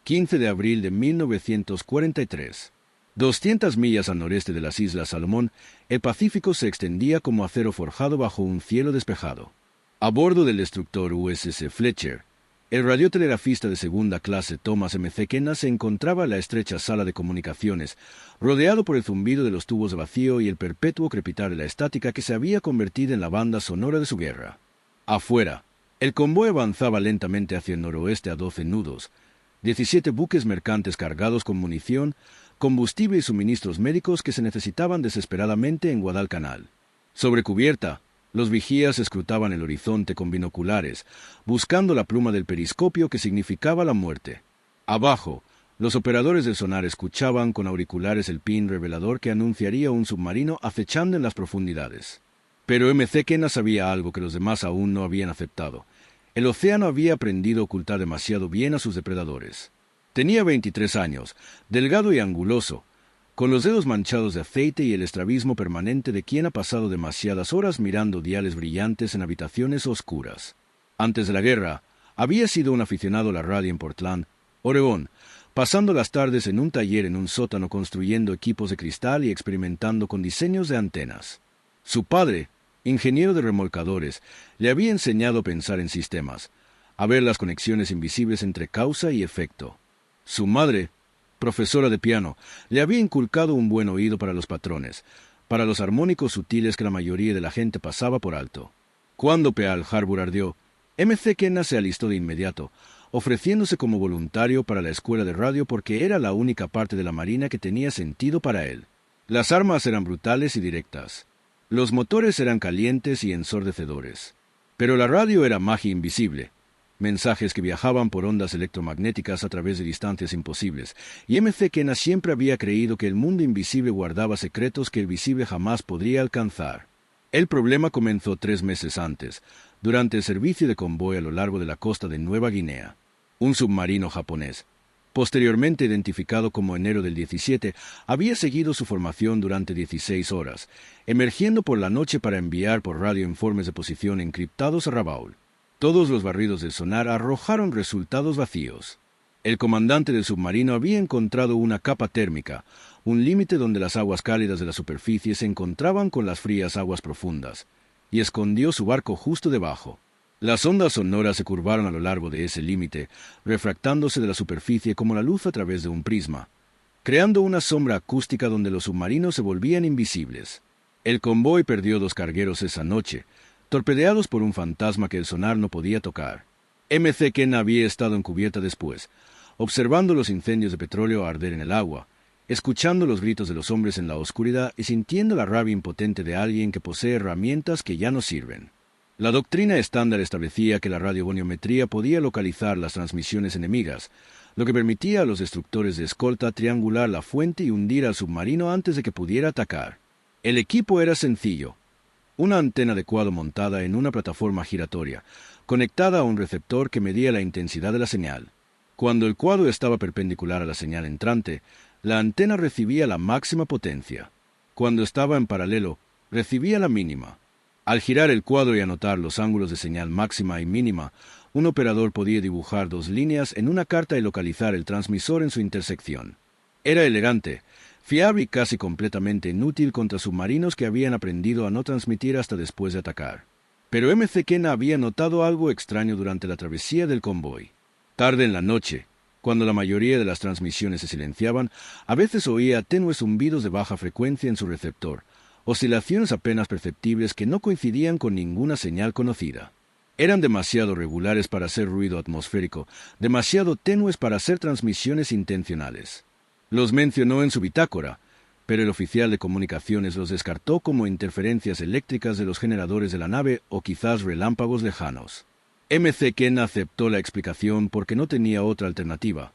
15 de abril de 1943. 200 millas al noreste de las Islas Salomón, el Pacífico se extendía como acero forjado bajo un cielo despejado. A bordo del destructor USS Fletcher, el radiotelegrafista de segunda clase Thomas M. Kenna se encontraba en la estrecha sala de comunicaciones, rodeado por el zumbido de los tubos de vacío y el perpetuo crepitar de la estática que se había convertido en la banda sonora de su guerra. Afuera, el convoy avanzaba lentamente hacia el noroeste a 12 nudos. 17 buques mercantes cargados con munición, combustible y suministros médicos que se necesitaban desesperadamente en Guadalcanal. Sobre cubierta, los vigías escrutaban el horizonte con binoculares, buscando la pluma del periscopio que significaba la muerte. Abajo, los operadores del sonar escuchaban con auriculares el pin revelador que anunciaría un submarino acechando en las profundidades. Pero M.C. Kenna sabía algo que los demás aún no habían aceptado. El océano había aprendido a ocultar demasiado bien a sus depredadores. Tenía 23 años, delgado y anguloso, con los dedos manchados de aceite y el estrabismo permanente de quien ha pasado demasiadas horas mirando diales brillantes en habitaciones oscuras. Antes de la guerra, había sido un aficionado a la radio en Portland, Oregón, pasando las tardes en un taller en un sótano construyendo equipos de cristal y experimentando con diseños de antenas. Su padre, ingeniero de remolcadores, le había enseñado a pensar en sistemas, a ver las conexiones invisibles entre causa y efecto. Su madre, profesora de piano, le había inculcado un buen oído para los patrones, para los armónicos sutiles que la mayoría de la gente pasaba por alto. Cuando Pearl Harbor ardió, M.C. Kenna se alistó de inmediato, ofreciéndose como voluntario para la escuela de radio porque era la única parte de la Marina que tenía sentido para él. Las armas eran brutales y directas. Los motores eran calientes y ensordecedores. Pero la radio era magia invisible. Mensajes que viajaban por ondas electromagnéticas a través de distancias imposibles, y M.C. Kenna siempre había creído que el mundo invisible guardaba secretos que el visible jamás podría alcanzar. El problema comenzó 3 meses antes, durante el servicio de convoy a lo largo de la costa de Nueva Guinea. Un submarino japonés, posteriormente identificado como Enero del 17, había seguido su formación durante 16 horas, emergiendo por la noche para enviar por radio informes de posición encriptados a Rabaul. Todos los barridos del sonar arrojaron resultados vacíos. El comandante del submarino había encontrado una capa térmica, un límite donde las aguas cálidas de la superficie se encontraban con las frías aguas profundas, y escondió su barco justo debajo. Las ondas sonoras se curvaron a lo largo de ese límite, refractándose de la superficie como la luz a través de un prisma, creando una sombra acústica donde los submarinos se volvían invisibles. El convoy perdió 2 cargueros esa noche, torpedeados por un fantasma que el sonar no podía tocar. M.C. Kenna había estado en cubierta después, observando los incendios de petróleo arder en el agua, escuchando los gritos de los hombres en la oscuridad y sintiendo la rabia impotente de alguien que posee herramientas que ya no sirven. La doctrina estándar establecía que la radiogoniometría podía localizar las transmisiones enemigas, lo que permitía a los destructores de escolta triangular la fuente y hundir al submarino antes de que pudiera atacar. El equipo era sencillo. Una antena de cuadro montada en una plataforma giratoria, conectada a un receptor que medía la intensidad de la señal. Cuando el cuadro estaba perpendicular a la señal entrante, la antena recibía la máxima potencia. Cuando estaba en paralelo, recibía la mínima. Al girar el cuadro y anotar los ángulos de señal máxima y mínima, un operador podía dibujar 2 líneas en una carta y localizar el transmisor en su intersección. Era elegante, fiable y casi completamente inútil contra submarinos que habían aprendido a no transmitir hasta después de atacar. Pero M.C. Kenna había notado algo extraño durante la travesía del convoy. Tarde en la noche, cuando la mayoría de las transmisiones se silenciaban, a veces oía tenues zumbidos de baja frecuencia en su receptor, oscilaciones apenas perceptibles que no coincidían con ninguna señal conocida. Eran demasiado regulares para ser ruido atmosférico, demasiado tenues para ser transmisiones intencionales. Los mencionó en su bitácora, pero el oficial de comunicaciones los descartó como interferencias eléctricas de los generadores de la nave o quizás relámpagos lejanos. M.C. Kenna aceptó la explicación porque no tenía otra alternativa,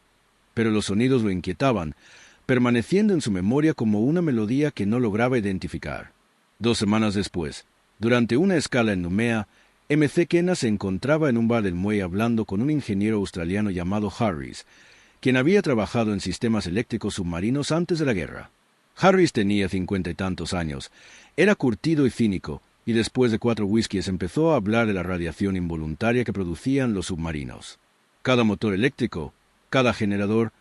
pero los sonidos lo inquietaban, permaneciendo en su memoria como una melodía que no lograba identificar. 2 semanas después, durante una escala en Numea, M.C. Kenna se encontraba en un bar del muelle hablando con un ingeniero australiano llamado Harris, quien había trabajado en sistemas eléctricos submarinos antes de la guerra. Harris tenía 50 y tantos años, era curtido y cínico, y después de 4 whiskies empezó a hablar de la radiación involuntaria que producían los submarinos. Cada motor eléctrico, Cada generador,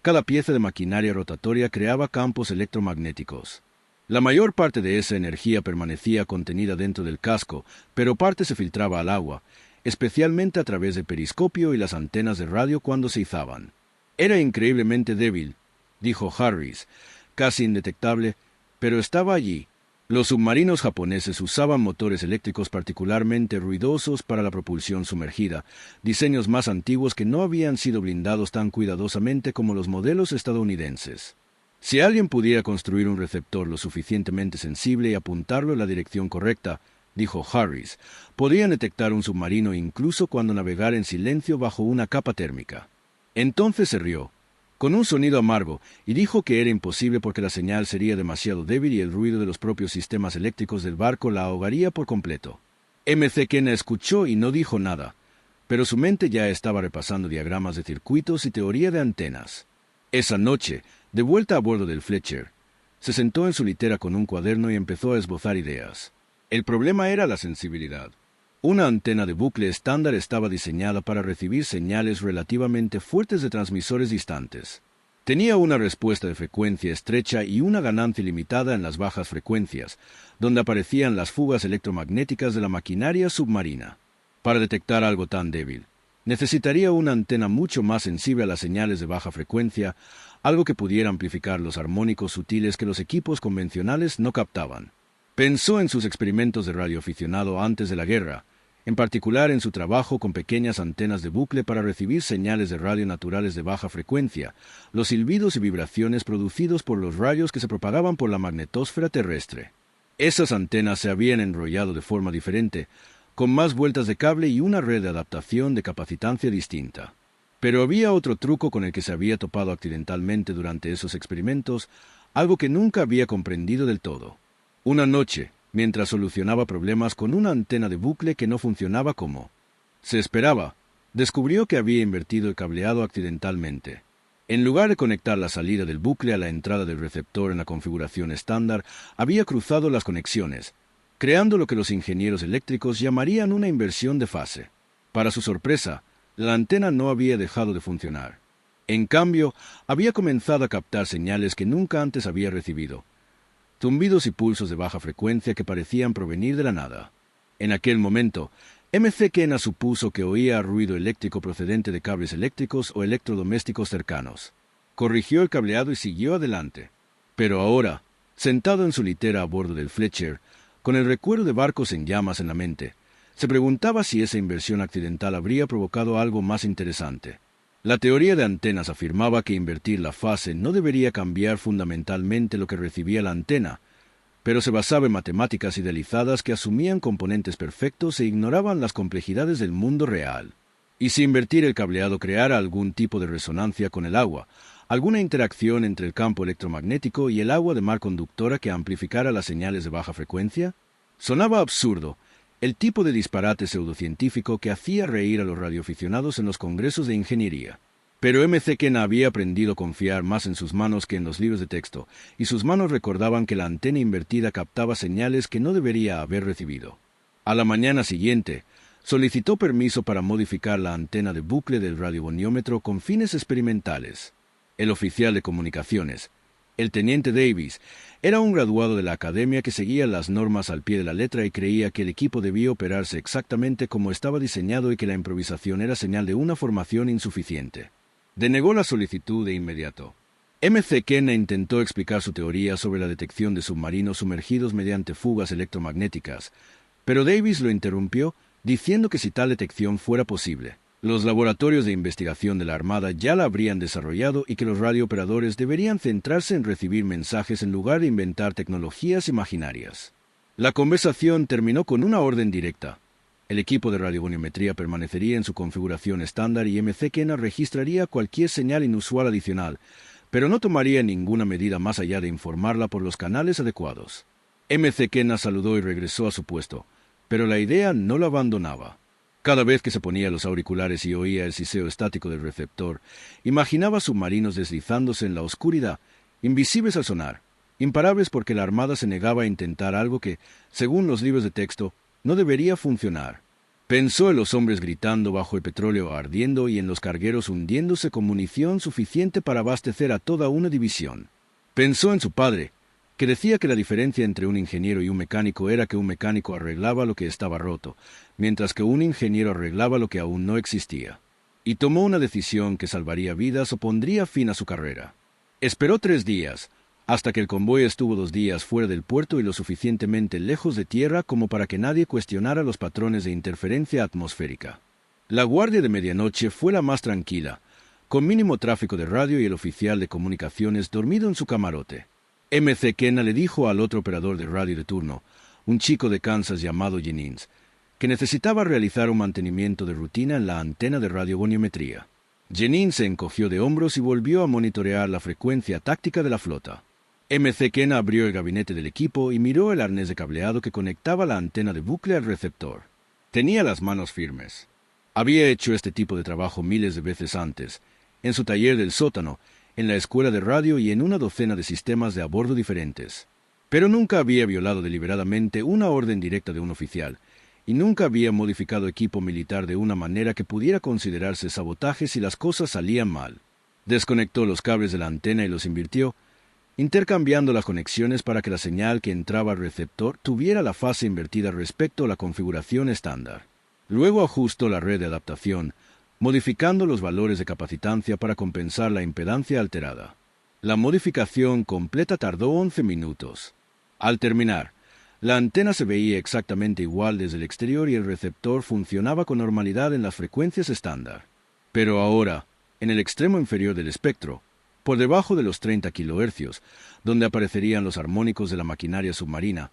cada pieza de maquinaria rotatoria creaba campos electromagnéticos. La mayor parte de esa energía permanecía contenida dentro del casco, pero parte se filtraba al agua, especialmente a través del periscopio y las antenas de radio cuando se izaban. Era increíblemente débil, dijo Harris, casi indetectable, pero estaba allí. Los submarinos japoneses usaban motores eléctricos particularmente ruidosos para la propulsión sumergida, diseños más antiguos que no habían sido blindados tan cuidadosamente como los modelos estadounidenses. Si alguien pudiera construir un receptor lo suficientemente sensible y apuntarlo en la dirección correcta, dijo Harris, podrían detectar un submarino incluso cuando navegara en silencio bajo una capa térmica. Entonces se rió, con un sonido amargo, y dijo que era imposible porque la señal sería demasiado débil y el ruido de los propios sistemas eléctricos del barco la ahogaría por completo. McKenna escuchó y no dijo nada, pero su mente ya estaba repasando diagramas de circuitos y teoría de antenas. Esa noche, de vuelta a bordo del Fletcher, se sentó en su litera con un cuaderno y empezó a esbozar ideas. El problema era la sensibilidad. Una antena de bucle estándar estaba diseñada para recibir señales relativamente fuertes de transmisores distantes. Tenía una respuesta de frecuencia estrecha y una ganancia limitada en las bajas frecuencias, donde aparecían las fugas electromagnéticas de la maquinaria submarina. Para detectar algo tan débil, necesitaría una antena mucho más sensible a las señales de baja frecuencia, algo que pudiera amplificar los armónicos sutiles que los equipos convencionales no captaban. Pensó en sus experimentos de radioaficionado antes de la guerra, en particular en su trabajo con pequeñas antenas de bucle para recibir señales de radio naturales de baja frecuencia, los silbidos y vibraciones producidos por los rayos que se propagaban por la magnetosfera terrestre. Esas antenas se habían enrollado de forma diferente, con más vueltas de cable y una red de adaptación de capacitancia distinta. Pero había otro truco con el que se había topado accidentalmente durante esos experimentos, algo que nunca había comprendido del todo. Una noche, mientras solucionaba problemas con una antena de bucle que no funcionaba como se esperaba, descubrió que había invertido el cableado accidentalmente. En lugar de conectar la salida del bucle a la entrada del receptor en la configuración estándar, había cruzado las conexiones, creando lo que los ingenieros eléctricos llamarían una inversión de fase. Para su sorpresa, la antena no había dejado de funcionar. En cambio, había comenzado a captar señales que nunca antes había recibido, zumbidos y pulsos de baja frecuencia que parecían provenir de la nada. En aquel momento, McKenna supuso que oía ruido eléctrico procedente de cables eléctricos o electrodomésticos cercanos. Corrigió el cableado y siguió adelante. Pero ahora, sentado en su litera a bordo del Fletcher, con el recuerdo de barcos en llamas en la mente, se preguntaba si esa inversión accidental habría provocado algo más interesante. La teoría de antenas afirmaba que invertir la fase no debería cambiar fundamentalmente lo que recibía la antena, pero se basaba en matemáticas idealizadas que asumían componentes perfectos e ignoraban las complejidades del mundo real. Y si invertir el cableado creara algún tipo de resonancia con el agua, alguna interacción entre el campo electromagnético y el agua de mar conductora que amplificara las señales de baja frecuencia, sonaba absurdo, el tipo de disparate pseudocientífico que hacía reír a los radioaficionados en los congresos de ingeniería. Pero McKenna había aprendido a confiar más en sus manos que en los libros de texto, y sus manos recordaban que la antena invertida captaba señales que no debería haber recibido. A la mañana siguiente, solicitó permiso para modificar la antena de bucle del radioboniómetro con fines experimentales. El oficial de comunicaciones, el teniente Davis, era un graduado de la academia que seguía las normas al pie de la letra y creía que el equipo debía operarse exactamente como estaba diseñado y que la improvisación era señal de una formación insuficiente. Denegó la solicitud de inmediato. McKenna intentó explicar su teoría sobre la detección de submarinos sumergidos mediante fugas electromagnéticas, pero Davis lo interrumpió diciendo que si tal detección fuera posible, los laboratorios de investigación de la Armada ya la habrían desarrollado y que los radiooperadores deberían centrarse en recibir mensajes en lugar de inventar tecnologías imaginarias. La conversación terminó con una orden directa. El equipo de radiogoniometría permanecería en su configuración estándar y McKenna registraría cualquier señal inusual adicional, pero no tomaría ninguna medida más allá de informarla por los canales adecuados. McKenna saludó y regresó a su puesto, pero la idea no lo abandonaba. Cada vez que se ponía los auriculares y oía el siseo estático del receptor, imaginaba submarinos deslizándose en la oscuridad, invisibles al sonar, imparables porque la Armada se negaba a intentar algo que, según los libros de texto, no debería funcionar. Pensó en los hombres gritando bajo el petróleo ardiendo y en los cargueros hundiéndose con munición suficiente para abastecer a toda una división. Pensó en su padre, que decía que la diferencia entre un ingeniero y un mecánico era que un mecánico arreglaba lo que estaba roto, mientras que un ingeniero arreglaba lo que aún no existía. Y tomó una decisión que salvaría vidas o pondría fin a su carrera. Esperó 3 días, hasta que el convoy estuvo 2 días fuera del puerto y lo suficientemente lejos de tierra como para que nadie cuestionara los patrones de interferencia atmosférica. La guardia de medianoche fue la más tranquila, con mínimo tráfico de radio y el oficial de comunicaciones dormido en su camarote. M.C. Kenna le dijo al otro operador de radio de turno, un chico de Kansas llamado Jennings, que necesitaba realizar un mantenimiento de rutina en la antena de radiogoniometría. Jennings se encogió de hombros y volvió a monitorear la frecuencia táctica de la flota. M.C. Kenna abrió el gabinete del equipo y miró el arnés de cableado que conectaba la antena de bucle al receptor. Tenía las manos firmes. Había hecho este tipo de trabajo miles de veces antes, en su taller del sótano, en la escuela de radio y en una docena de sistemas de a bordo diferentes. Pero nunca había violado deliberadamente una orden directa de un oficial, y nunca había modificado equipo militar de una manera que pudiera considerarse sabotaje si las cosas salían mal. Desconectó los cables de la antena y los invirtió, intercambiando las conexiones para que la señal que entraba al receptor tuviera la fase invertida respecto a la configuración estándar. Luego ajustó la red de adaptación, modificando los valores de capacitancia para compensar la impedancia alterada. La modificación completa tardó 11 minutos. Al terminar, la antena se veía exactamente igual desde el exterior y el receptor funcionaba con normalidad en las frecuencias estándar. Pero ahora, en el extremo inferior del espectro, por debajo de los 30 kHz, donde aparecerían los armónicos de la maquinaria submarina,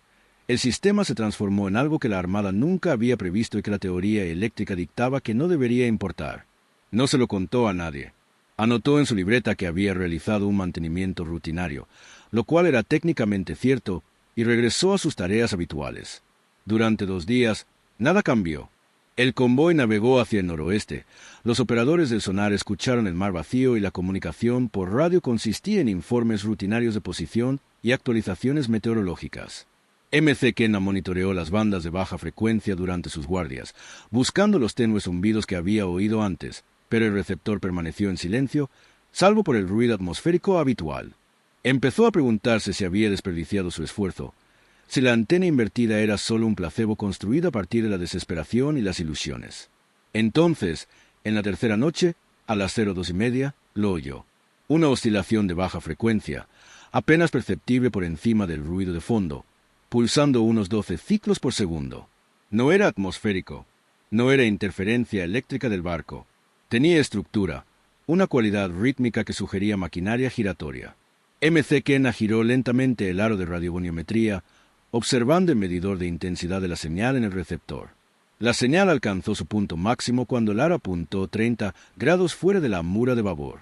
el sistema se transformó en algo que la Armada nunca había previsto y que la teoría eléctrica dictaba que no debería importar. No se lo contó a nadie. Anotó en su libreta que había realizado un mantenimiento rutinario, lo cual era técnicamente cierto, y regresó a sus tareas habituales. Durante 2 días, nada cambió. El convoy navegó hacia el noroeste. Los operadores del sonar escucharon el mar vacío y la comunicación por radio consistía en informes rutinarios de posición y actualizaciones meteorológicas. M.C. Kenna monitoreó las bandas de baja frecuencia durante sus guardias, buscando los tenues zumbidos que había oído antes, pero el receptor permaneció en silencio, salvo por el ruido atmosférico habitual. Empezó a preguntarse si había desperdiciado su esfuerzo, si la antena invertida era solo un placebo construido a partir de la desesperación y las ilusiones. Entonces, en la tercera noche, a las 02:30, lo oyó. Una oscilación de baja frecuencia, apenas perceptible por encima del ruido de fondo, pulsando unos 12 ciclos por segundo. No era atmosférico, no era interferencia eléctrica del barco. Tenía estructura, una cualidad rítmica que sugería maquinaria giratoria. M.C. Kenna giró lentamente el aro de radiogoniometría, observando el medidor de intensidad de la señal en el receptor. La señal alcanzó su punto máximo cuando el aro apuntó 30 grados fuera de la mura de babor.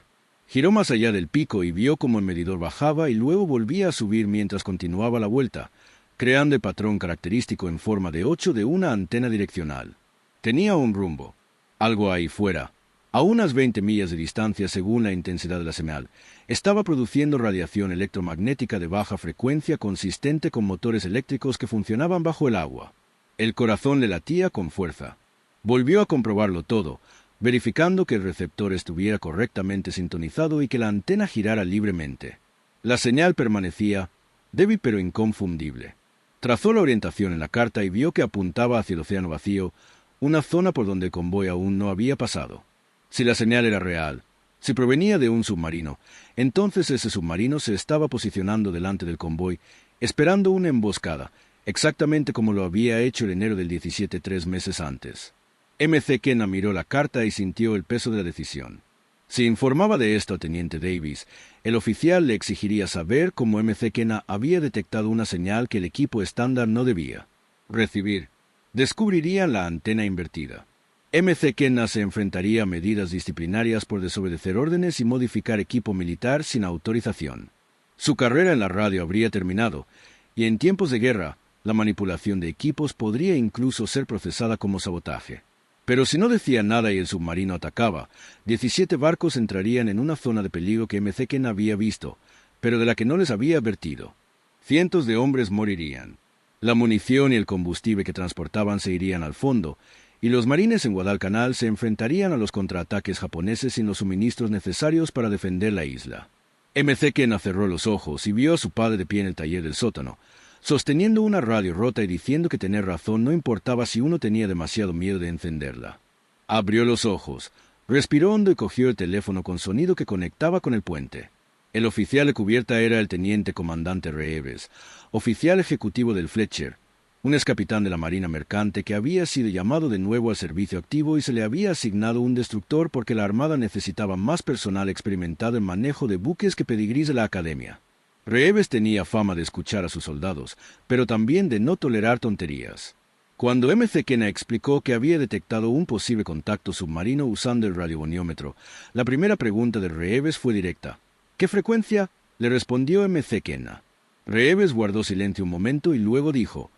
Giró más allá del pico y vio cómo el medidor bajaba y luego volvía a subir mientras continuaba la vuelta, creando el patrón característico en forma de 8 de una antena direccional. Tenía un rumbo. Algo ahí fuera, a unas 20 millas de distancia según la intensidad de la señal, estaba produciendo radiación electromagnética de baja frecuencia consistente con motores eléctricos que funcionaban bajo el agua. El corazón le latía con fuerza. Volvió a comprobarlo todo, verificando que el receptor estuviera correctamente sintonizado y que la antena girara libremente. La señal permanecía, débil pero inconfundible. Trazó la orientación en la carta y vio que apuntaba hacia el océano vacío, una zona por donde el convoy aún no había pasado. Si la señal era real, si provenía de un submarino, entonces ese submarino se estaba posicionando delante del convoy, esperando una emboscada, exactamente como lo había hecho en enero del 17 3 meses antes. M.C. Kenna miró la carta y sintió el peso de la decisión. Si informaba de esto a Teniente Davis, el oficial le exigiría saber cómo M.C. Kenna había detectado una señal que el equipo estándar no debía recibir. Descubrirían la antena invertida. M.C. Kenna se enfrentaría a medidas disciplinarias por desobedecer órdenes y modificar equipo militar sin autorización. Su carrera en la radio habría terminado, y en tiempos de guerra, la manipulación de equipos podría incluso ser procesada como sabotaje. Pero si no decía nada y el submarino atacaba, 17 barcos entrarían en una zona de peligro que M.C. Kenna había visto, pero de la que no les había advertido. Cientos de hombres morirían. La munición y el combustible que transportaban se irían al fondo, y los marines en Guadalcanal se enfrentarían a los contraataques japoneses sin los suministros necesarios para defender la isla. McKenna cerró los ojos y vio a su padre de pie en el taller del sótano, sosteniendo una radio rota y diciendo que tener razón no importaba si uno tenía demasiado miedo de encenderla. Abrió los ojos, respiró hondo y cogió el teléfono con sonido que conectaba con el puente. El oficial de cubierta era el teniente comandante Reeves, oficial ejecutivo del Fletcher, un excapitán de la Marina Mercante que había sido llamado de nuevo al servicio activo y se le había asignado un destructor porque la Armada necesitaba más personal experimentado en manejo de buques que pedigrís de la Academia. Reeves tenía fama de escuchar a sus soldados, pero también de no tolerar tonterías. Cuando McKenna explicó que había detectado un posible contacto submarino usando el radiogoniómetro, la primera pregunta de Reeves fue directa. ¿Qué frecuencia? Le respondió McKenna. Reeves guardó silencio un momento y luego dijo: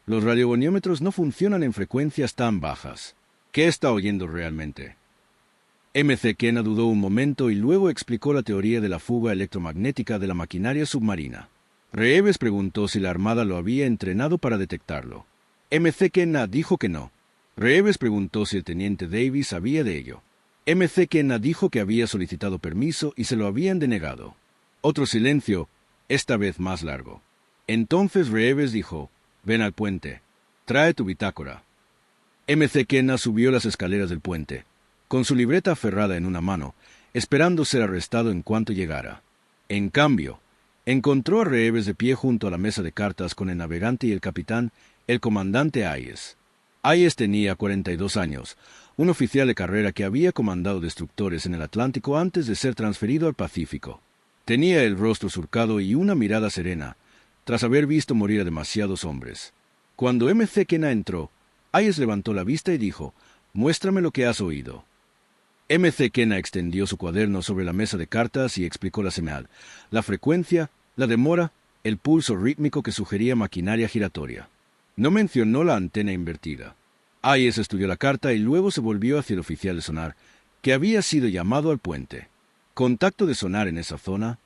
los radiogoniómetros no funcionan en frecuencias tan bajas. ¿Qué está oyendo realmente? McKenna dudó un momento y luego explicó la teoría de la fuga electromagnética de la maquinaria submarina. Reeves preguntó si la Armada lo había entrenado para detectarlo. McKenna dijo que no. Reeves preguntó si el teniente Davis sabía de ello. McKenna dijo que había solicitado permiso y se lo habían denegado. Otro silencio, esta vez más largo. Entonces Reeves dijo: ven al puente. Trae tu bitácora. McKenna subió las escaleras del puente, con su libreta aferrada en una mano, esperando ser arrestado en cuanto llegara. En cambio, encontró a Reeves de pie junto a la mesa de cartas con el navegante y el capitán, el comandante Hayes. Hayes tenía 42 años, un oficial de carrera que había comandado destructores en el Atlántico antes de ser transferido al Pacífico. Tenía el rostro surcado y una mirada serena, tras haber visto morir a demasiados hombres. Cuando McKenna entró, Hayes levantó la vista y dijo: muéstrame lo que has oído. McKenna extendió su cuaderno sobre la mesa de cartas y explicó la señal, la frecuencia, la demora, el pulso rítmico que sugería maquinaria giratoria. No mencionó la antena invertida. Hayes estudió la carta y luego se volvió hacia el oficial de sonar, que había sido llamado al puente. ¿Contacto de sonar en esa zona?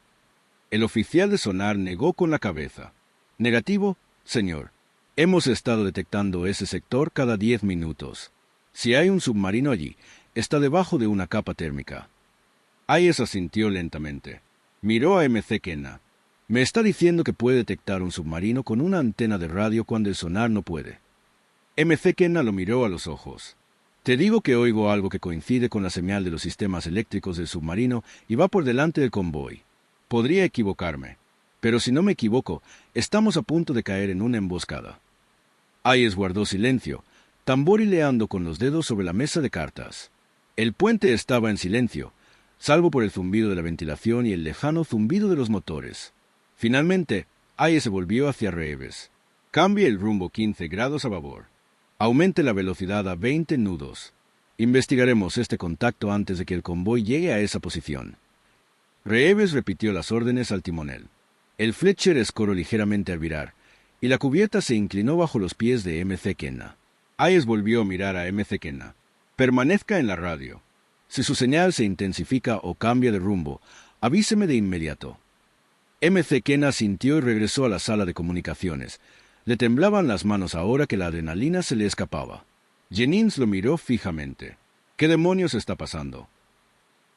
El oficial de sonar negó con la cabeza. Negativo, señor. Hemos estado detectando ese sector cada 10 minutos. Si hay un submarino allí, está debajo de una capa térmica. Hayes asintió lentamente. Miró a McKenna. Me está diciendo que puede detectar un submarino con una antena de radio cuando el sonar no puede. McKenna lo miró a los ojos. Te digo que oigo algo que coincide con la señal de los sistemas eléctricos del submarino y va por delante del convoy. Podría equivocarme, pero si no me equivoco, estamos a punto de caer en una emboscada. Hayes guardó silencio, tamborileando con los dedos sobre la mesa de cartas. El puente estaba en silencio, salvo por el zumbido de la ventilación y el lejano zumbido de los motores. Finalmente, Hayes se volvió hacia Reeves. Cambie el rumbo 15 grados a babor. Aumente la velocidad a 20 nudos. Investigaremos este contacto antes de que el convoy llegue a esa posición. Reeves repitió las órdenes al timonel. El Fletcher escoró ligeramente al virar, y la cubierta se inclinó bajo los pies de McKenna. Hayes volvió a mirar a McKenna. Permanezca en la radio. Si su señal se intensifica o cambia de rumbo, avíseme de inmediato. McKenna sintió y regresó a la sala de comunicaciones. Le temblaban las manos ahora que la adrenalina se le escapaba. Jennings lo miró fijamente. ¿Qué demonios está pasando?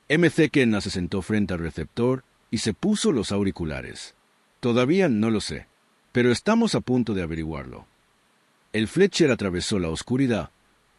McKenna se sentó frente al receptor y se puso los auriculares. Todavía no lo sé, pero estamos a punto de averiguarlo. El Fletcher atravesó la oscuridad,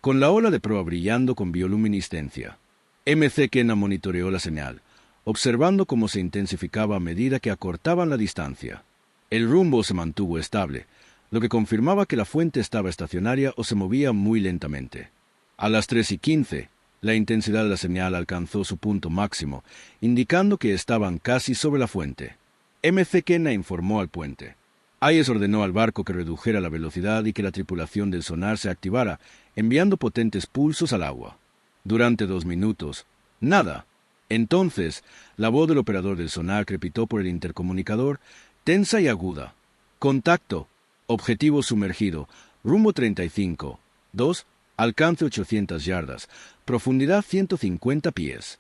con la ola de proa brillando con bioluminiscencia. McKenna monitoreó la señal, observando cómo se intensificaba a medida que acortaban la distancia. El rumbo se mantuvo estable, lo que confirmaba que la fuente estaba estacionaria o se movía muy lentamente. A las 3:15, la intensidad de la señal alcanzó su punto máximo, indicando que estaban casi sobre la fuente. McKenna informó al puente. Hayes ordenó al barco que redujera la velocidad y que la tripulación del sonar se activara, enviando potentes pulsos al agua. Durante 2 minutos, nada. Entonces, la voz del operador del sonar crepitó por el intercomunicador, tensa y aguda. Contacto. Objetivo sumergido. Rumbo 35. 2. Alcance 800 yardas. Profundidad 150 pies.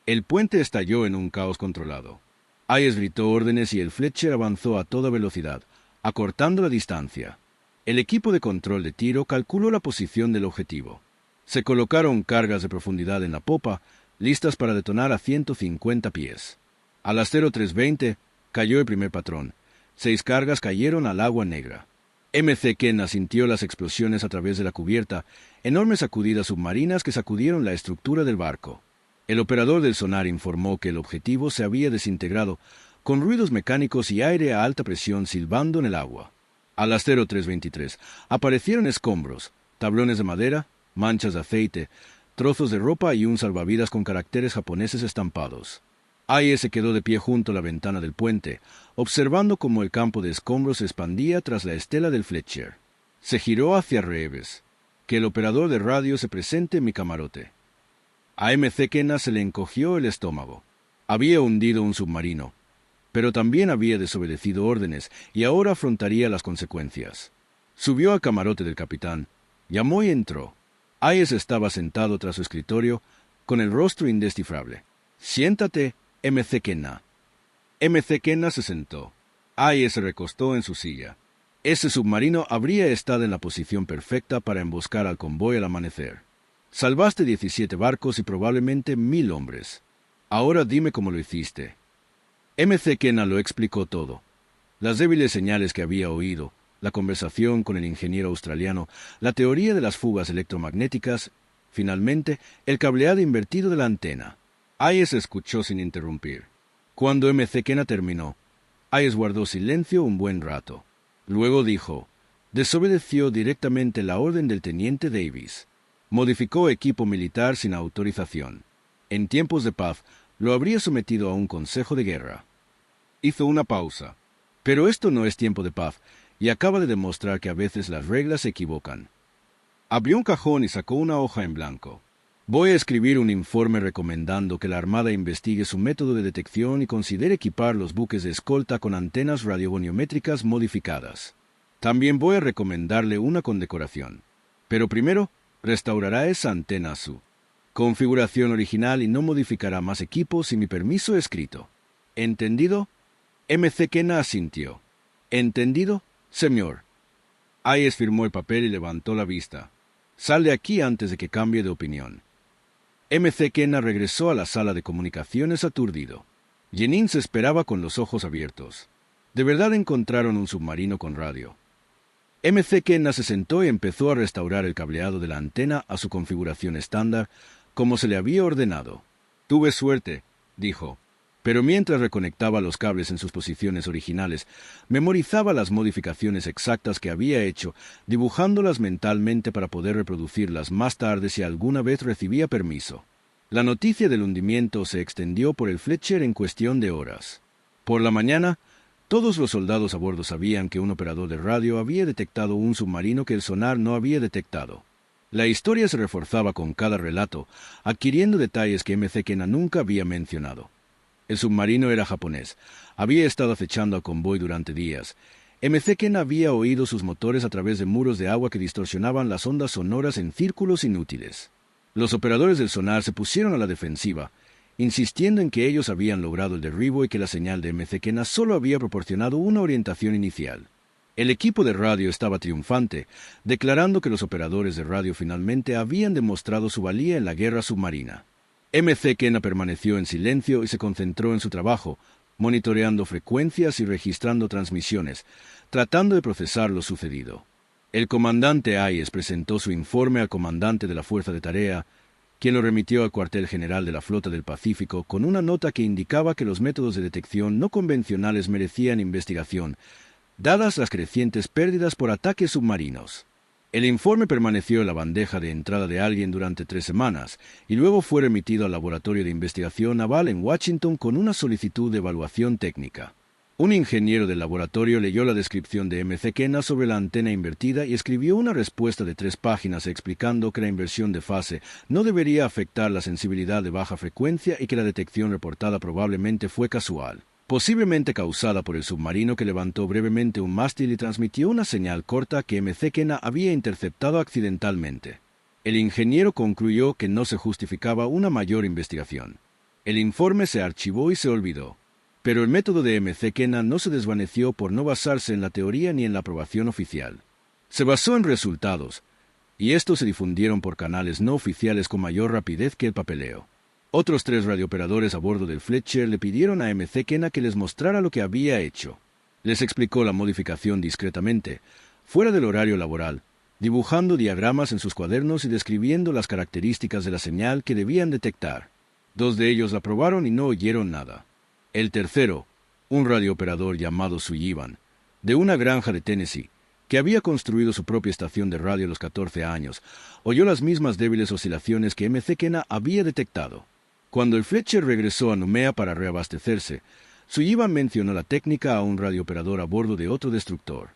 El puente estalló en un caos controlado. Hayes gritó órdenes y el Fletcher avanzó a toda velocidad, acortando la distancia. El equipo de control de tiro calculó la posición del objetivo. Se colocaron cargas de profundidad en la popa, listas para detonar a 150 pies. A las 03:20 cayó el primer patrón. 6 cargas cayeron al agua negra. M.C. Kenna sintió las explosiones a través de la cubierta, enormes sacudidas submarinas que sacudieron la estructura del barco. El operador del sonar informó que el objetivo se había desintegrado, con ruidos mecánicos y aire a alta presión silbando en el agua. A las 03:23 aparecieron escombros, tablones de madera, manchas de aceite, trozos de ropa y un salvavidas con caracteres japoneses estampados. Hayes se quedó de pie junto a la ventana del puente, observando cómo el campo de escombros se expandía tras la estela del Fletcher. Se giró hacia Reeves. Que el operador de radio se presente en mi camarote. A M.C. Kenna se le encogió el estómago. Había hundido un submarino, pero también había desobedecido órdenes y ahora afrontaría las consecuencias. Subió al camarote del capitán, llamó y entró. Hayes estaba sentado tras su escritorio, con el rostro indescifrable. «Siéntate, M.C. Kenna». M.C. Kenna se sentó. Hayes se recostó en su silla. Ese submarino habría estado en la posición perfecta para emboscar al convoy al amanecer. Salvaste 17 barcos y probablemente 1000 hombres. Ahora dime cómo lo hiciste. M.C. Kenna lo explicó todo. Las débiles señales que había oído, la conversación con el ingeniero australiano, la teoría de las fugas electromagnéticas, finalmente, el cableado invertido de la antena. Hayes escuchó sin interrumpir. Cuando M.C. Kenna terminó, Hayes guardó silencio un buen rato. Luego dijo, desobedeció directamente la orden del teniente Davis. Modificó equipo militar sin autorización. En tiempos de paz, lo habría sometido a un consejo de guerra. Hizo una pausa. Pero esto no es tiempo de paz, y acaba de demostrar que a veces las reglas se equivocan. Abrió un cajón y sacó una hoja en blanco. Voy a escribir un informe recomendando que la Armada investigue su método de detección y considere equipar los buques de escolta con antenas radiogoniométricas modificadas. También voy a recomendarle una condecoración. Pero primero, restaurará esa antena a su configuración original y no modificará más equipos sin mi permiso escrito. ¿Entendido? M.C. Kenna asintió. ¿Entendido, señor? Hayes firmó el papel y levantó la vista. Sal de aquí antes de que cambie de opinión. M.C. Kenna regresó a la sala de comunicaciones aturdido. Jennings esperaba con los ojos abiertos. De verdad encontraron un submarino con radio. M.C. Kenna se sentó y empezó a restaurar el cableado de la antena a su configuración estándar, como se le había ordenado. Tuve suerte, dijo. Pero mientras reconectaba los cables en sus posiciones originales, memorizaba las modificaciones exactas que había hecho, dibujándolas mentalmente para poder reproducirlas más tarde si alguna vez recibía permiso. La noticia del hundimiento se extendió por el Fletcher en cuestión de horas. Por la mañana, todos los soldados a bordo sabían que un operador de radio había detectado un submarino que el sonar no había detectado. La historia se reforzaba con cada relato, adquiriendo detalles que M.C. Kenna nunca había mencionado. El submarino era japonés. Había estado acechando al convoy durante días. M.C. Kenna había oído sus motores a través de muros de agua que distorsionaban las ondas sonoras en círculos inútiles. Los operadores del sonar se pusieron a la defensiva, insistiendo en que ellos habían logrado el derribo y que la señal de M.C. Kenna solo había proporcionado una orientación inicial. El equipo de radio estaba triunfante, declarando que los operadores de radio finalmente habían demostrado su valía en la guerra submarina. M.C. Kenna permaneció en silencio y se concentró en su trabajo, monitoreando frecuencias y registrando transmisiones, tratando de procesar lo sucedido. El comandante Hayes presentó su informe al comandante de la Fuerza de Tarea, quien lo remitió al cuartel general de la Flota del Pacífico con una nota que indicaba que los métodos de detección no convencionales merecían investigación, dadas las crecientes pérdidas por ataques submarinos. El informe permaneció en la bandeja de entrada de alguien durante 3 semanas y luego fue remitido al Laboratorio de Investigación Naval en Washington con una solicitud de evaluación técnica. Un ingeniero del laboratorio leyó la descripción de M.C. Kenna sobre la antena invertida y escribió una respuesta de 3 páginas explicando que la inversión de fase no debería afectar la sensibilidad de baja frecuencia y que la detección reportada probablemente fue casual, posiblemente causada por el submarino que levantó brevemente un mástil y transmitió una señal corta que M.C. Kenna había interceptado accidentalmente. El ingeniero concluyó que no se justificaba una mayor investigación. El informe se archivó y se olvidó. Pero el método de M.C. Kenna no se desvaneció por no basarse en la teoría ni en la aprobación oficial. Se basó en resultados, y estos se difundieron por canales no oficiales con mayor rapidez que el papeleo. Otros 3 radiooperadores a bordo del Fletcher le pidieron a M.C. Kenna que les mostrara lo que había hecho. Les explicó la modificación discretamente, fuera del horario laboral, dibujando diagramas en sus cuadernos y describiendo las características de la señal que debían detectar. 2 de ellos la probaron y no oyeron nada. El tercero, un radiooperador llamado Sullivan, de una granja de Tennessee, que había construido su propia estación de radio a los 14 años, oyó las mismas débiles oscilaciones que M.C. Kenna había detectado. Cuando el Fletcher regresó a Noumea para reabastecerse, Sullivan mencionó la técnica a un radiooperador a bordo de otro destructor.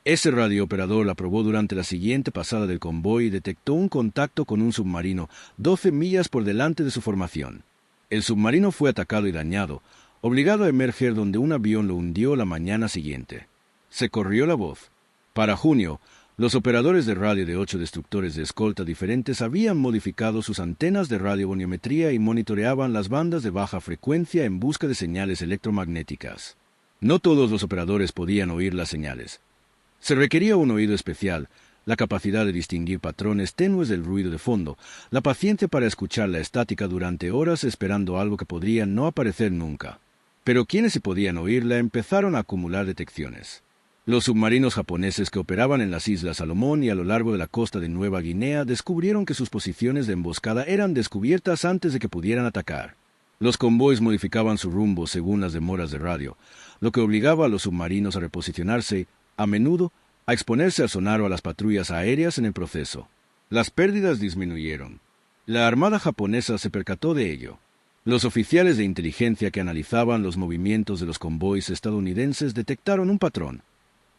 Ese radiooperador la probó durante la siguiente pasada del convoy y detectó un contacto con un submarino 12 millas por delante de su formación. El submarino fue atacado y dañado, obligado a emerger donde un avión lo hundió la mañana siguiente. Se corrió la voz. Para junio, los operadores de radio de 8 destructores de escolta diferentes habían modificado sus antenas de radiogoniometría y monitoreaban las bandas de baja frecuencia en busca de señales electromagnéticas. No todos los operadores podían oír las señales. Se requería un oído especial, la capacidad de distinguir patrones tenues del ruido de fondo, la paciencia para escuchar la estática durante horas esperando algo que podría no aparecer nunca. Pero quienes sí podían oírla empezaron a acumular detecciones. Los submarinos japoneses que operaban en las Islas Salomón y a lo largo de la costa de Nueva Guinea descubrieron que sus posiciones de emboscada eran descubiertas antes de que pudieran atacar. Los convoys modificaban su rumbo según las demoras de radio, lo que obligaba a los submarinos a reposicionarse, a menudo, a exponerse al sonar o a las patrullas aéreas en el proceso. Las pérdidas disminuyeron. La Armada japonesa se percató de ello. Los oficiales de inteligencia que analizaban los movimientos de los convoys estadounidenses detectaron un patrón.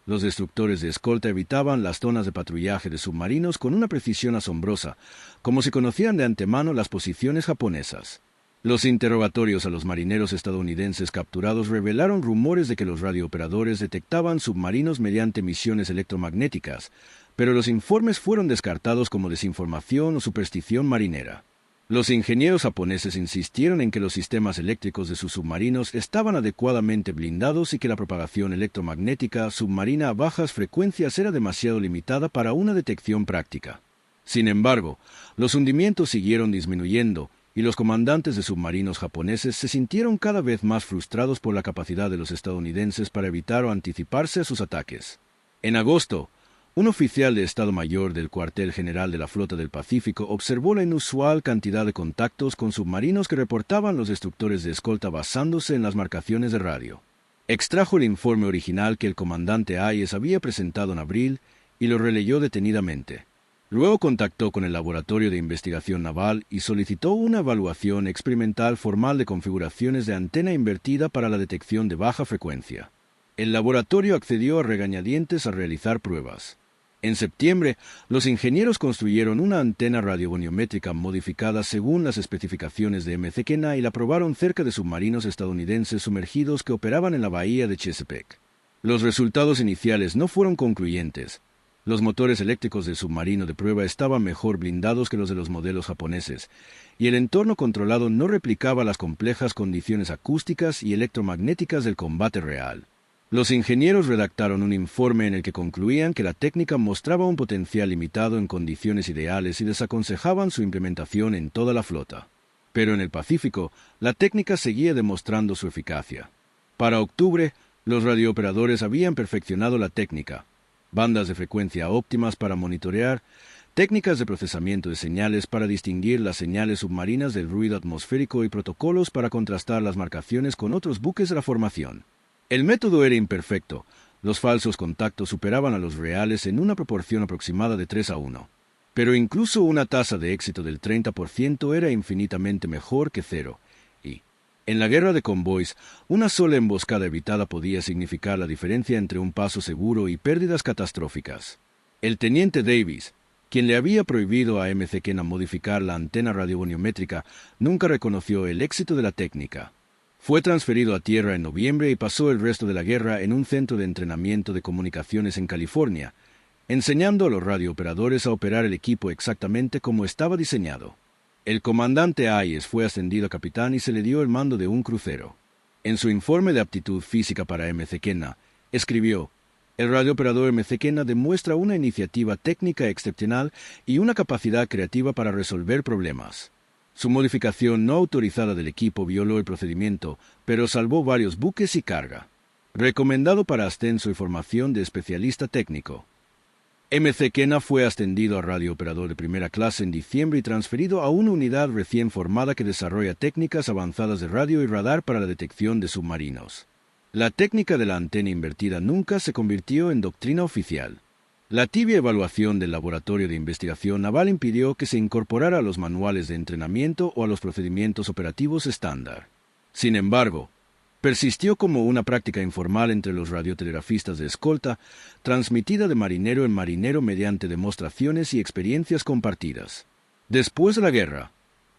Los destructores de escolta evitaban las zonas de patrullaje de submarinos con una precisión asombrosa, como si conocieran de antemano las posiciones japonesas. Los interrogatorios a los marineros estadounidenses capturados revelaron rumores de que los radiooperadores detectaban submarinos mediante misiones electromagnéticas, pero los informes fueron descartados como desinformación o superstición marinera. Los ingenieros japoneses insistieron en que los sistemas eléctricos de sus submarinos estaban adecuadamente blindados y que la propagación electromagnética submarina a bajas frecuencias era demasiado limitada para una detección práctica. Sin embargo, los hundimientos siguieron disminuyendo y los comandantes de submarinos japoneses se sintieron cada vez más frustrados por la capacidad de los estadounidenses para evitar o anticiparse a sus ataques. En agosto, un oficial de Estado Mayor del Cuartel General de la Flota del Pacífico observó la inusual cantidad de contactos con submarinos que reportaban los destructores de escolta basándose en las marcaciones de radio. Extrajo el informe original que el comandante Hayes había presentado en abril y lo releyó detenidamente. Luego contactó con el Laboratorio de Investigación Naval y solicitó una evaluación experimental formal de configuraciones de antena invertida para la detección de baja frecuencia. El laboratorio accedió a regañadientes a realizar pruebas. En septiembre, los ingenieros construyeron una antena radiogoniométrica modificada según las especificaciones de M.C. Kenna y la probaron cerca de submarinos estadounidenses sumergidos que operaban en la bahía de Chesapeake. Los resultados iniciales no fueron concluyentes. Los motores eléctricos del submarino de prueba estaban mejor blindados que los de los modelos japoneses, y el entorno controlado no replicaba las complejas condiciones acústicas y electromagnéticas del combate real. Los ingenieros redactaron un informe en el que concluían que la técnica mostraba un potencial limitado en condiciones ideales y desaconsejaban su implementación en toda la flota. Pero en el Pacífico, la técnica seguía demostrando su eficacia. Para octubre, los radiooperadores habían perfeccionado la técnica, bandas de frecuencia óptimas para monitorear, técnicas de procesamiento de señales para distinguir las señales submarinas del ruido atmosférico y protocolos para contrastar las marcaciones con otros buques de la formación. El método era imperfecto. Los falsos contactos superaban a los reales en una proporción aproximada de 3-1. Pero incluso una tasa de éxito del 30% era infinitamente mejor que 0. Y, en la guerra de convoys, una sola emboscada evitada podía significar la diferencia entre un paso seguro y pérdidas catastróficas. El teniente Davis, quien le había prohibido a M.C. Kenna modificar la antena radiogoniométrica, nunca reconoció el éxito de la técnica. Fue transferido a tierra en noviembre y pasó el resto de la guerra en un centro de entrenamiento de comunicaciones en California, enseñando a los radiooperadores a operar el equipo exactamente como estaba diseñado. El comandante Hayes fue ascendido a capitán y se le dio el mando de un crucero. En su informe de aptitud física para M.C. Kenna, escribió: El radiooperador M. C. Kenna demuestra una iniciativa técnica excepcional y una capacidad creativa para resolver problemas. Su modificación no autorizada del equipo violó el procedimiento, pero salvó varios buques y carga. Recomendado para ascenso y formación de especialista técnico. M. C. Kenna fue ascendido a radiooperador de primera clase en diciembre y transferido a una unidad recién formada que desarrolla técnicas avanzadas de radio y radar para la detección de submarinos. La técnica de la antena invertida nunca se convirtió en doctrina oficial. La tibia evaluación del Laboratorio de Investigación Naval impidió que se incorporara a los manuales de entrenamiento o a los procedimientos operativos estándar. Sin embargo, persistió como una práctica informal entre los radiotelegrafistas de escolta, transmitida de marinero en marinero mediante demostraciones y experiencias compartidas. Después de la guerra,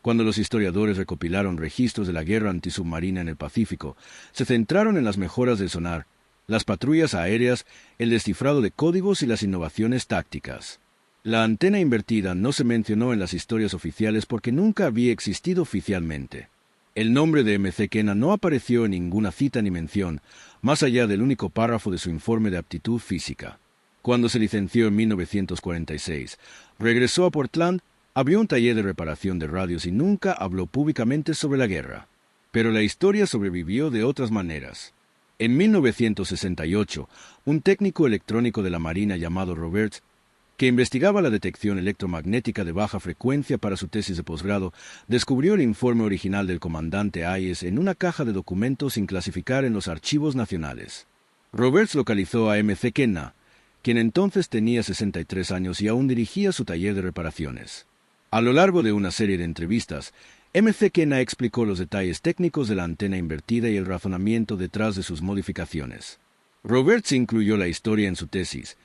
cuando los historiadores recopilaron registros de la guerra antisubmarina en el Pacífico, se centraron en las mejoras del sonar, las patrullas aéreas, el descifrado de códigos y las innovaciones tácticas. La antena invertida no se mencionó en las historias oficiales porque nunca había existido oficialmente. El nombre de M. C. Kenna no apareció en ninguna cita ni mención, más allá del único párrafo de su informe de aptitud física. Cuando se licenció en 1946, regresó a Portland, abrió un taller de reparación de radios y nunca habló públicamente sobre la guerra. Pero la historia sobrevivió de otras maneras. En 1968, un técnico electrónico de la Marina llamado Roberts, que investigaba la detección electromagnética de baja frecuencia para su tesis de posgrado, descubrió el informe original del comandante Hayes en una caja de documentos sin clasificar en los archivos nacionales. Roberts localizó a M. C. Kenna, quien entonces tenía 63 años y aún dirigía su taller de reparaciones. A lo largo de una serie de entrevistas, M. C. Kenna explicó los detalles técnicos de la antena invertida y el razonamiento detrás de sus modificaciones. Roberts incluyó la historia en su tesis,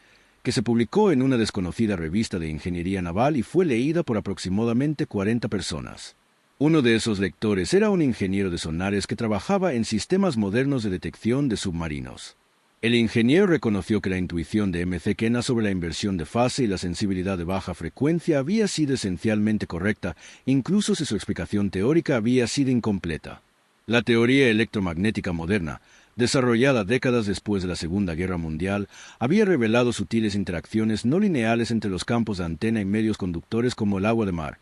que se publicó en una desconocida revista de ingeniería naval y fue leída por aproximadamente 40 personas. Uno de esos lectores era un ingeniero de sonares que trabajaba en sistemas modernos de detección de submarinos. El ingeniero reconoció que la intuición de M. C. Kenna sobre la inversión de fase y la sensibilidad de baja frecuencia había sido esencialmente correcta, incluso si su explicación teórica había sido incompleta. La teoría electromagnética moderna, desarrollada décadas después de la Segunda Guerra Mundial, había revelado sutiles interacciones no lineales entre los campos de antena y medios conductores como el agua de mar,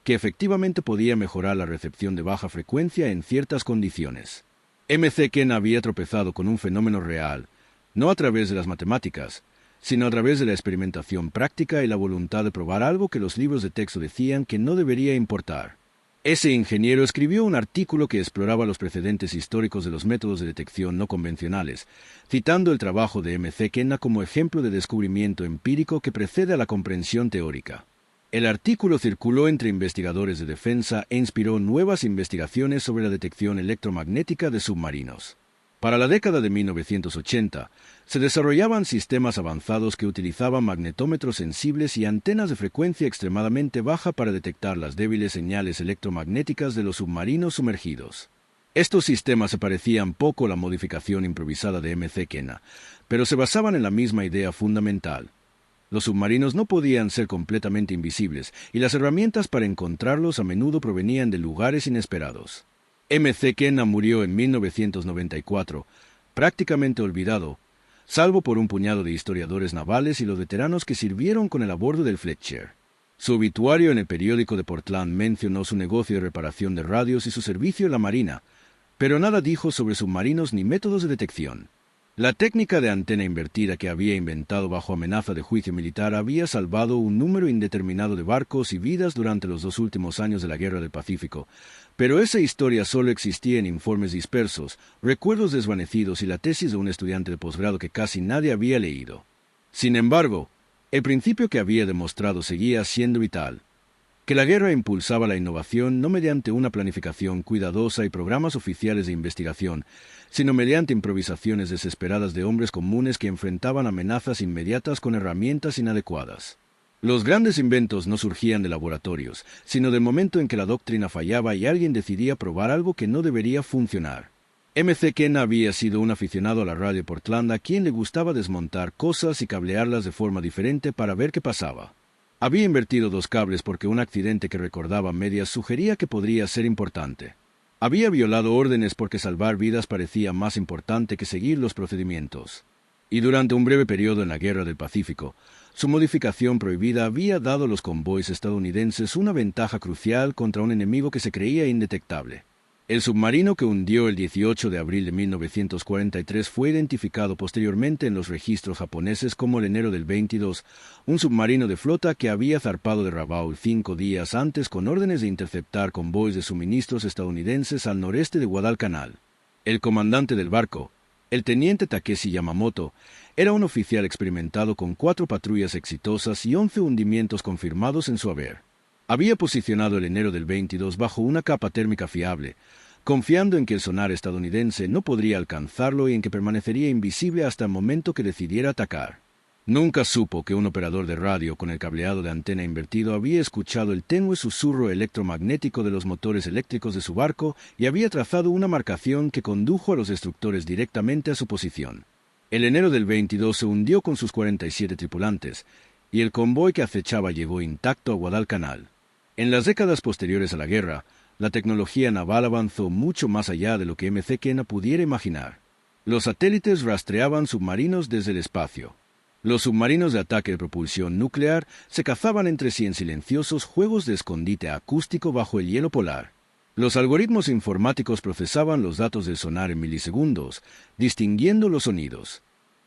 que efectivamente podía mejorar la recepción de baja frecuencia en ciertas condiciones. M. C. Kenna había tropezado con un fenómeno real, no a través de las matemáticas, sino a través de la experimentación práctica y la voluntad de probar algo que los libros de texto decían que no debería importar. Ese ingeniero escribió un artículo que exploraba los precedentes históricos de los métodos de detección no convencionales, citando el trabajo de M. C. Kenna como ejemplo de descubrimiento empírico que precede a la comprensión teórica. El artículo circuló entre investigadores de defensa e inspiró nuevas investigaciones sobre la detección electromagnética de submarinos. Para la década de 1980, se desarrollaban sistemas avanzados que utilizaban magnetómetros sensibles y antenas de frecuencia extremadamente baja para detectar las débiles señales electromagnéticas de los submarinos sumergidos. Estos sistemas se parecían poco a la modificación improvisada de M. C. Kenna, pero se basaban en la misma idea fundamental. Los submarinos no podían ser completamente invisibles, y las herramientas para encontrarlos a menudo provenían de lugares inesperados. M. C. Kenna murió en 1994, prácticamente olvidado, salvo por un puñado de historiadores navales y los veteranos que sirvieron con él a bordo del Fletcher. Su obituario en el periódico de Portland mencionó su negocio de reparación de radios y su servicio en la Marina, pero nada dijo sobre submarinos ni métodos de detección. La técnica de antena invertida que había inventado bajo amenaza de juicio militar había salvado un número indeterminado de barcos y vidas durante los 2 últimos años de la Guerra del Pacífico, pero esa historia solo existía en informes dispersos, recuerdos desvanecidos y la tesis de un estudiante de posgrado que casi nadie había leído. Sin embargo, el principio que había demostrado seguía siendo vital: que la guerra impulsaba la innovación no mediante una planificación cuidadosa y programas oficiales de investigación, sino mediante improvisaciones desesperadas de hombres comunes que enfrentaban amenazas inmediatas con herramientas inadecuadas. Los grandes inventos no surgían de laboratorios, sino del momento en que la doctrina fallaba y alguien decidía probar algo que no debería funcionar. M. C. Kenna había sido un aficionado a la radio Portland a quien le gustaba desmontar cosas y cablearlas de forma diferente para ver qué pasaba. Había invertido 2 cables porque un accidente que recordaba a medias sugería que podría ser importante. Había violado órdenes porque salvar vidas parecía más importante que seguir los procedimientos. Y durante un breve periodo en la Guerra del Pacífico, su modificación prohibida había dado a los convoys estadounidenses una ventaja crucial contra un enemigo que se creía indetectable. El submarino que hundió el 18 de abril de 1943 fue identificado posteriormente en los registros japoneses como el enero del 22, un submarino de flota que había zarpado de Rabaul 5 días antes con órdenes de interceptar convoys de suministros estadounidenses al noreste de Guadalcanal. El comandante del barco, el teniente Takeshi Yamamoto, era un oficial experimentado con 4 patrullas exitosas y 11 hundimientos confirmados en su haber. Había posicionado el enero del 22 bajo una capa térmica fiable, confiando en que el sonar estadounidense no podría alcanzarlo y en que permanecería invisible hasta el momento que decidiera atacar. Nunca supo que un operador de radio con el cableado de antena invertido había escuchado el tenue susurro electromagnético de los motores eléctricos de su barco y había trazado una marcación que condujo a los destructores directamente a su posición. El enero del 22 se hundió con sus 47 tripulantes, y el convoy que acechaba llegó intacto a Guadalcanal. En las décadas posteriores a la guerra, la tecnología naval avanzó mucho más allá de lo que M.C. Kenna pudiera imaginar. Los satélites rastreaban submarinos desde el espacio. Los submarinos de ataque de propulsión nuclear se cazaban entre sí en silenciosos juegos de escondite acústico bajo el hielo polar. Los algoritmos informáticos procesaban los datos del sonar en milisegundos, distinguiendo los sonidos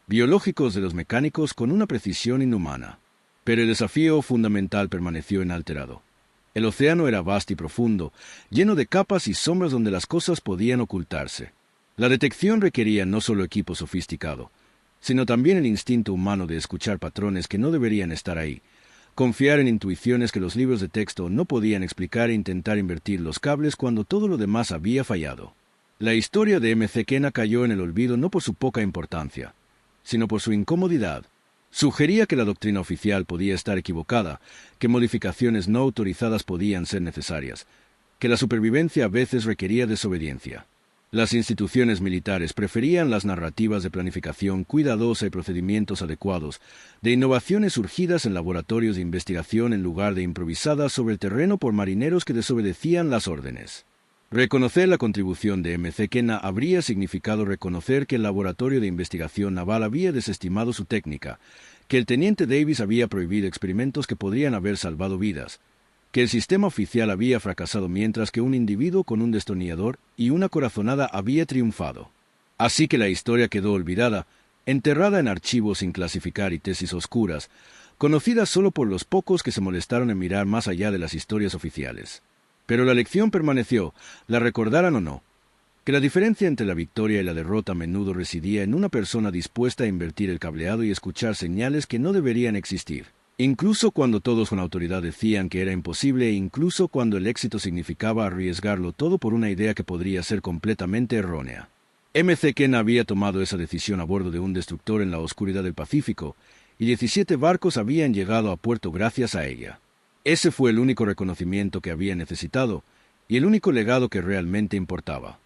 biológicos de los mecánicos con una precisión inhumana. Pero el desafío fundamental permaneció inalterado. El océano era vasto y profundo, lleno de capas y sombras donde las cosas podían ocultarse. La detección requería no solo equipo sofisticado, sino también el instinto humano de escuchar patrones que no deberían estar ahí, confiar en intuiciones que los libros de texto no podían explicar e intentar invertir los cables cuando todo lo demás había fallado. La historia de M.C. Kenna cayó en el olvido no por su poca importancia, sino por su incomodidad. Sugería que la doctrina oficial podía estar equivocada, que modificaciones no autorizadas podían ser necesarias, que la supervivencia a veces requería desobediencia. Las instituciones militares preferían las narrativas de planificación cuidadosa y procedimientos adecuados, de innovaciones surgidas en laboratorios de investigación en lugar de improvisadas sobre el terreno por marineros que desobedecían las órdenes. Reconocer la contribución de M.C. Kenna habría significado reconocer que el laboratorio de investigación naval había desestimado su técnica, que el teniente Davis había prohibido experimentos que podrían haber salvado vidas, que el sistema oficial había fracasado mientras que un individuo con un destornillador y una corazonada había triunfado. Así que la historia quedó olvidada, enterrada en archivos sin clasificar y tesis oscuras, conocidas solo por los pocos que se molestaron en mirar más allá de las historias oficiales. Pero la lección permaneció, la recordaran o no, que la diferencia entre la victoria y la derrota a menudo residía en una persona dispuesta a invertir el cableado y escuchar señales que no deberían existir, incluso cuando todos con autoridad decían que era imposible e incluso cuando el éxito significaba arriesgarlo todo por una idea que podría ser completamente errónea. M.C. Kenna había tomado esa decisión a bordo de un destructor en la oscuridad del Pacífico, y 17 barcos habían llegado a puerto gracias a ella. Ese fue el único reconocimiento que había necesitado y el único legado que realmente importaba.